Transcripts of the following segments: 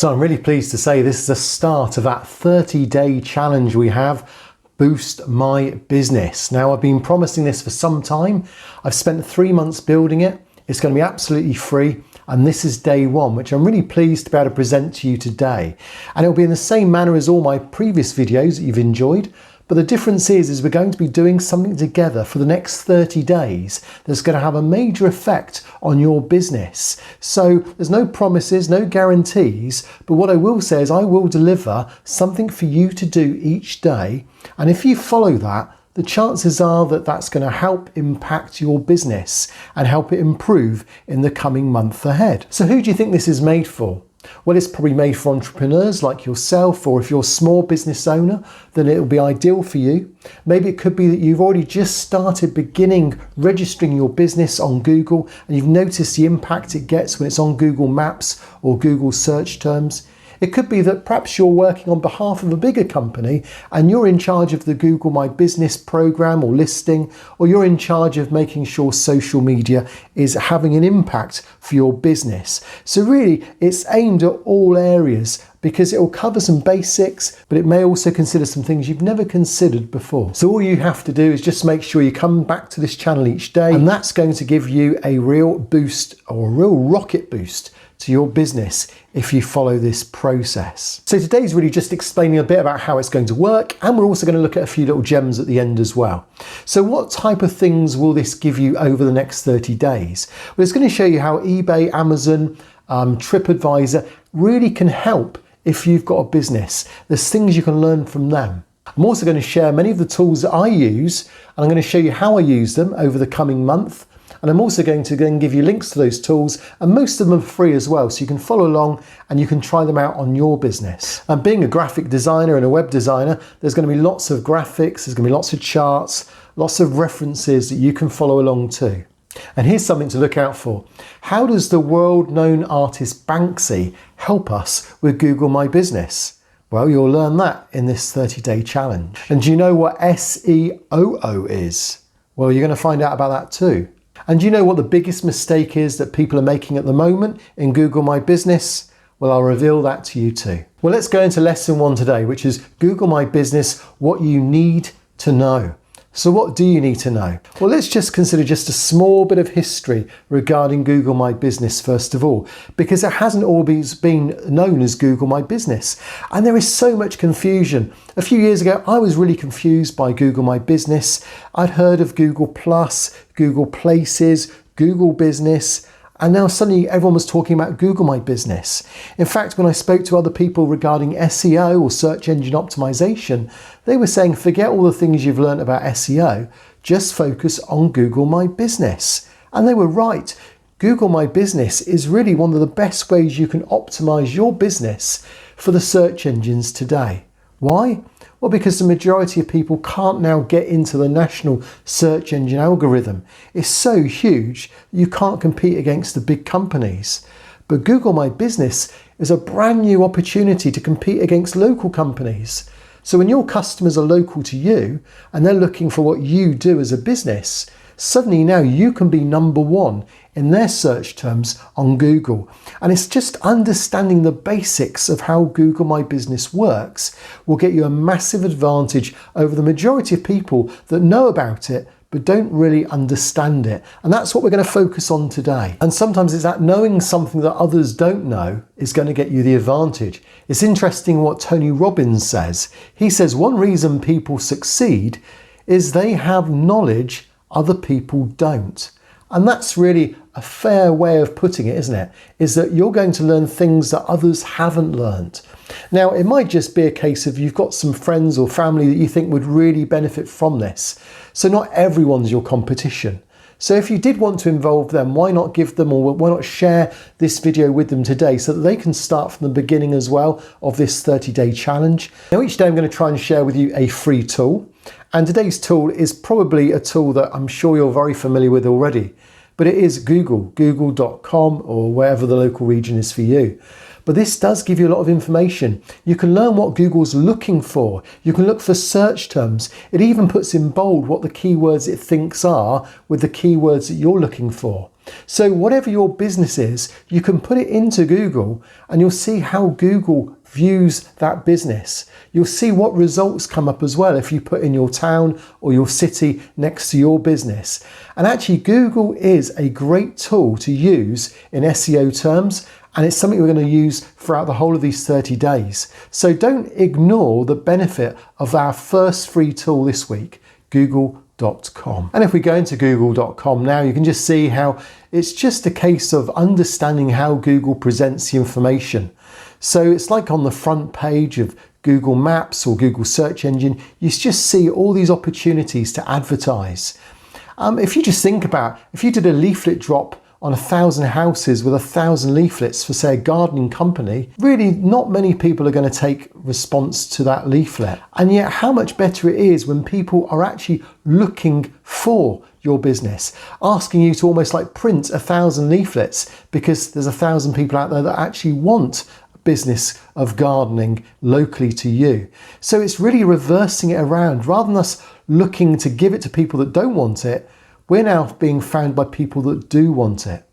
So I'm really pleased to say this is the start of that 30-day challenge we have, Boost My Business. Now, I've been promising this for some time. I've spent 3 months building it. It's going to be absolutely free. And this is day one, which I'm really pleased to be able to present to you today. And it'll be in the same manner as all my previous videos that you've enjoyed. But the difference is we're going to be doing something together for the next 30 days that's going to have a major effect on your business. So there's no promises, no guarantees, but what I will say is I will deliver something for you to do each day. And if you follow that, the chances are that that's going to help impact your business and help it improve in the coming month ahead. So who do you think this is made for? Well, it's probably made for entrepreneurs like yourself, or if you're a small business owner, then it'll be ideal for you. Maybe it could be that you've already just started registering your business on Google and you've noticed the impact it gets when it's on Google Maps or Google search terms. It could be that perhaps you're working on behalf of a bigger company and you're in charge of the Google My Business program or listing, or you're in charge of making sure social media is having an impact for your business. So really, it's aimed at all areas because it will cover some basics, but it may also consider some things you've never considered before. So all you have to do is just make sure you come back to this channel each day, and that's going to give you a real boost or a real rocket boost to your business if you follow this process. So today's really just explaining a bit about how it's going to work, and we're also going to look at a few little gems at the end as well. So what type of things will this give you over the next 30 days? Well, it's going to show you how eBay, Amazon, TripAdvisor really can help if you've got a business. There's things you can learn from them. I'm also going to share many of the tools that I use, and I'm going to show you how I use them over the coming month. And I'm also going to then give you links to those tools, and most of them are free as well, so you can follow along and you can try them out on your business. And being a graphic designer and a web designer, there's going to be lots of graphics, there's going to be lots of charts, lots of references that you can follow along too. And here's something to look out for. How does the world-known artist Banksy help us with Google My Business? Well, you'll learn that in this 30-day challenge. And do you know what SEOO is? Well, you're going to find out about that too. And do you know what the biggest mistake is that people are making at the moment in Google My Business? Well, I'll reveal that to you too. Well, let's go into lesson one today, which is Google My Business, what you need to know. So what do you need to know? Well, let's just consider just a small bit of history regarding Google My Business first of all, because it hasn't always been known as Google My Business. And there is so much confusion. A few years ago, I was really confused by Google My Business. I'd heard of Google Plus, Google Places, Google Business, and now suddenly everyone was talking about Google My Business. In fact, when I spoke to other people regarding SEO or search engine optimization, they were saying, forget all the things you've learned about SEO, just focus on Google My Business. And they were right. Google My Business is really one of the best ways you can optimize your business for the search engines today. Why? Well, because the majority of people can't now get into the national search engine algorithm. It's so huge, you can't compete against the big companies. But Google My Business is a brand new opportunity to compete against local companies. So when your customers are local to you and they're looking for what you do as a business, suddenly now you can be number one in their search terms on Google. And it's just understanding the basics of how Google My Business works will get you a massive advantage over the majority of people that know about it but don't really understand it. And that's what we're going to focus on today. And sometimes it's that knowing something that others don't know is going to get you the advantage. It's interesting what Tony Robbins says. He says one reason people succeed is they have knowledge other people don't. And that's really a fair way of putting it, isn't it? Is that you're going to learn things that others haven't learned. Now, it might just be a case of you've got some friends or family that you think would really benefit from this. So not everyone's your competition. So if you did want to involve them, why not give them, or why not share this video with them today so that they can start from the beginning as well of this 30-day challenge. Now, each day I'm going to try and share with you a free tool. And today's tool is probably a tool that I'm sure you're very familiar with already. But it is Google, google.com, or wherever the local region is for you. But this does give you a lot of information. You can learn what Google's looking for. You can look for search terms. It even puts in bold what the keywords it thinks are with the keywords that you're looking for. So whatever your business is, you can put it into Google and you'll see how Google views that business. You'll see what results come up as well if you put in your town or your city next to your business. And actually Google is a great tool to use in SEO terms, and it's something we're going to use throughout the whole of these 30 days. So don't ignore the benefit of our first free tool this week, Google.com. And if we go into Google.com now, you can just see how it's just a case of understanding how Google presents the information. So it's like on the front page of Google Maps or Google search engine, you just see all these opportunities to advertise. If you just think about, if you did a leaflet drop on 1,000 houses with 1,000 leaflets for, say, a gardening company, really not many people are going to take response to that leaflet. And yet how much better it is when people are actually looking for your business, asking you to almost like print 1,000 leaflets because there's 1,000 people out there that actually want a business of gardening locally to you. So it's really reversing it around. Rather than us looking to give it to people that don't want it, we're now being found by people that do want it.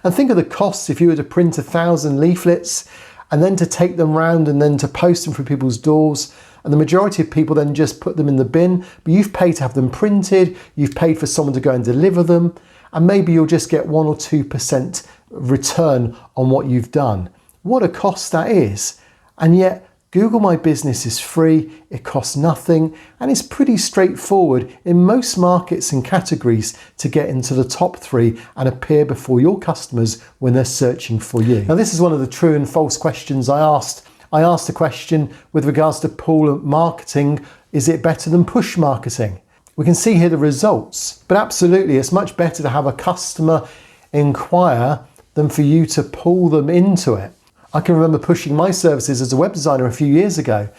And think of the costs if you were to print 1,000 leaflets and then to take them round and then to post them through people's doors. And the majority of people then just put them in the bin, but you've paid to have them printed, you've paid for someone to go and deliver them, and maybe you'll just get 1 or 2% return on what you've done. What a cost that is. And yet Google My Business is free, it costs nothing, and it's pretty straightforward in most markets and categories to get into the top 3 and appear before your customers when they're searching for you. Now, this is one of the true and false questions I asked. I asked a question with regards to pull marketing. Is it better than push marketing? We can see here the results, but absolutely, it's much better to have a customer inquire than for you to pull them into it. I can remember pushing my services as a web designer a few years ago,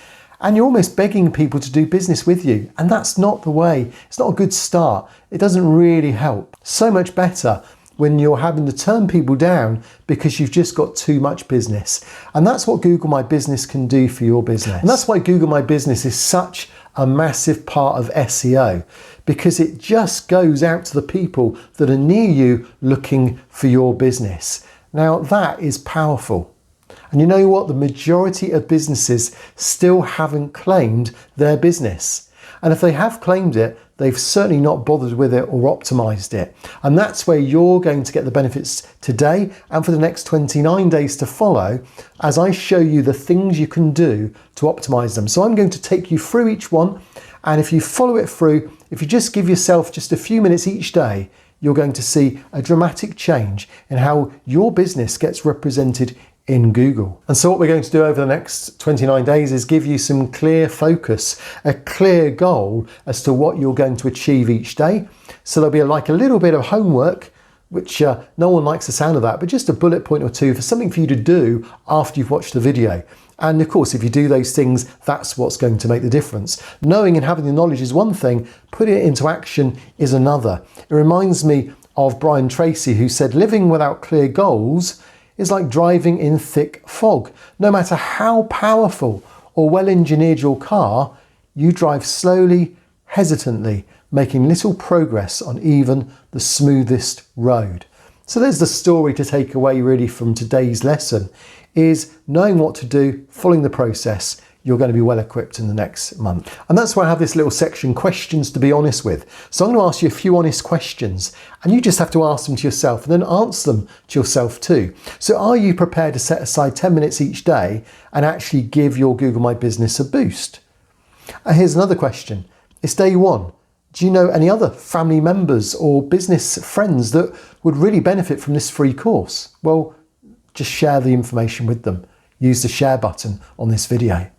and you're almost begging people to do business with you. And that's not the way. It's not a good start. It doesn't really help. So much better when you're having to turn people down because you've just got too much business. And that's what Google My Business can do for your business. And that's why Google My Business is such a massive part of SEO, because it just goes out to the people that are near you looking for your business. Now that is powerful. And you know what? The majority of businesses still haven't claimed their business. And if they have claimed it, they've certainly not bothered with it or optimized it. And that's where you're going to get the benefits today and for the next 29 days to follow, as I show you the things you can do to optimize them. So I'm going to take you through each one. And if you follow it through, if you just give yourself just a few minutes each day, you're going to see a dramatic change in how your business gets represented in Google. And so what we're going to do over the next 29 days is give you some clear focus, a clear goal as to what you're going to achieve each day. So there'll be like a little bit of homework, which no one likes the sound of that, but just a bullet point or two for something for you to do after you've watched the video. And of course, if you do those things, that's what's going to make the difference. Knowing and having the knowledge is one thing, putting it into action is another. It reminds me of Brian Tracy, who said, living without clear goals is like driving in thick fog. No matter how powerful or well-engineered your car, you drive slowly, hesitantly, making little progress on even the smoothest road. So there's the story to take away really from today's lesson, is knowing what to do, following the process, you're going to be well equipped in the next month. And that's why I have this little section, questions to be honest with. So I'm going to ask you a few honest questions, and you just have to ask them to yourself and then answer them to yourself too. So are you prepared to set aside 10 minutes each day and actually give your Google My Business a boost? And here's another question. It's day 1. Do you know any other family members or business friends that would really benefit from this free course? Well, just share the information with them. Use the share button on this video.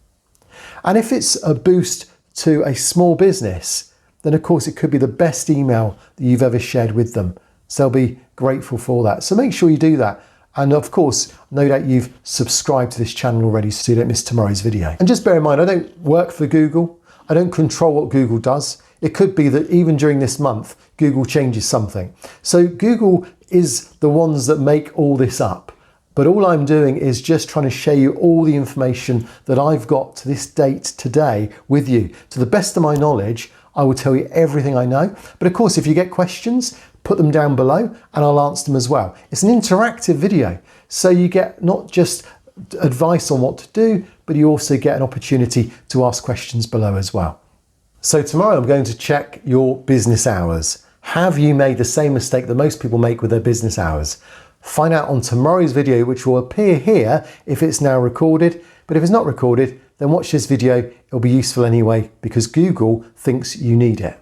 And if it's a boost to a small business, then of course it could be the best email that you've ever shared with them. So they'll be grateful for that. So make sure you do that. And of course, no doubt you've subscribed to this channel already so you don't miss tomorrow's video. And just bear in mind, I don't work for Google. I don't control what Google does. It could be that even during this month, Google changes something. So Google is the ones that make all this up. But all I'm doing is just trying to share you all the information that I've got to this date today with you. To the best of my knowledge, I will tell you everything I know. But of course, if you get questions, put them down below and I'll answer them as well. It's an interactive video, so you get not just advice on what to do, but you also get an opportunity to ask questions below as well. So tomorrow I'm going to check your business hours. Have you made the same mistake that most people make with their business hours? Find out on tomorrow's video, which will appear here if it's now recorded, but if it's not recorded, then watch this video. It'll be useful anyway because Google thinks you need it.